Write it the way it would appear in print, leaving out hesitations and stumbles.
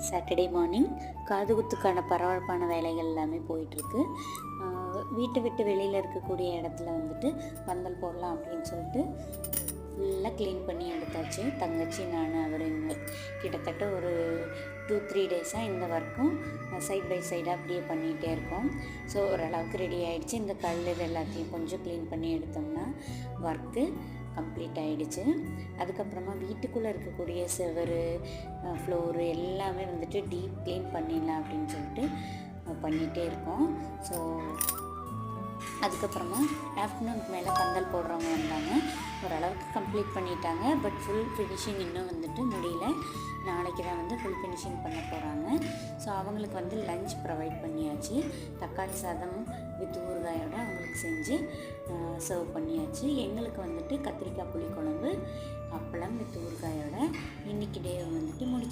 Saturday morning காதுகுத்துக்கான பரபரப்பான வேலைகள் எல்லாமே போயிட்டுருக்கு. வீட்டை விட்டு வெளியில் இருக்கக்கூடிய இடத்துல வந்துட்டு பந்தல் போடலாம் அப்படின்னு சொல்லிட்டு ஃபுல்லாக க்ளீன் பண்ணி எடுத்தாச்சு. தங்கச்சி நான் அவர் கிட்டத்தட்ட ஒரு 2-3 டேஸாக இந்த ஒர்க்கும் சைட் பை சைடாக அப்படியே பண்ணிகிட்டே இருக்கோம். ஸோ ஓரளவுக்கு ரெடி ஆகிடுச்சு. இந்த கல் இது எல்லாத்தையும் கொஞ்சம் க்ளீன் பண்ணி எடுத்தோம்னா ஒர்க்கு கம்ப்ளீட் ஆகிடுச்சு. அதுக்கப்புறமா வீட்டுக்குள்ளே இருக்கக்கூடிய செவரு, ஃப்ளோரு எல்லாமே வந்துட்டு டீப் க்ளீன் பண்ணிடலாம் அப்படின்னு சொல்லிட்டு பண்ணிகிட்டே இருக்கோம். ஸோ அதுக்கப்புறமா ஆஃப்டர்நூனுக்கு மேலே பந்தல் போடுறவங்க வந்தாங்க. ஓரளவுக்கு கம்ப்ளீட் பண்ணிட்டாங்க. பட் ஃபுல் ஃபினிஷிங் இன்னும் வந்துட்டு முடியல. நாளைக்கு தான் வந்து ஃபுல் ஃபினிஷிங் பண்ண போகிறாங்க. ஸோ அவங்களுக்கு வந்து லஞ்ச் ப்ரொவைட் பண்ணியாச்சு. தக்காளி சாதம் வித் ஊறுகாயோடு அவங்களுக்கு செஞ்சு சர்வ் பண்ணியாச்சு. எங்களுக்கு வந்துட்டு கத்திரிக்காய் புளிக்குழம்பு, அப்பளம் வித் ஊறுகாயோட இன்றைக்கி டே வந்துட்டு முடிச்சாச்சு.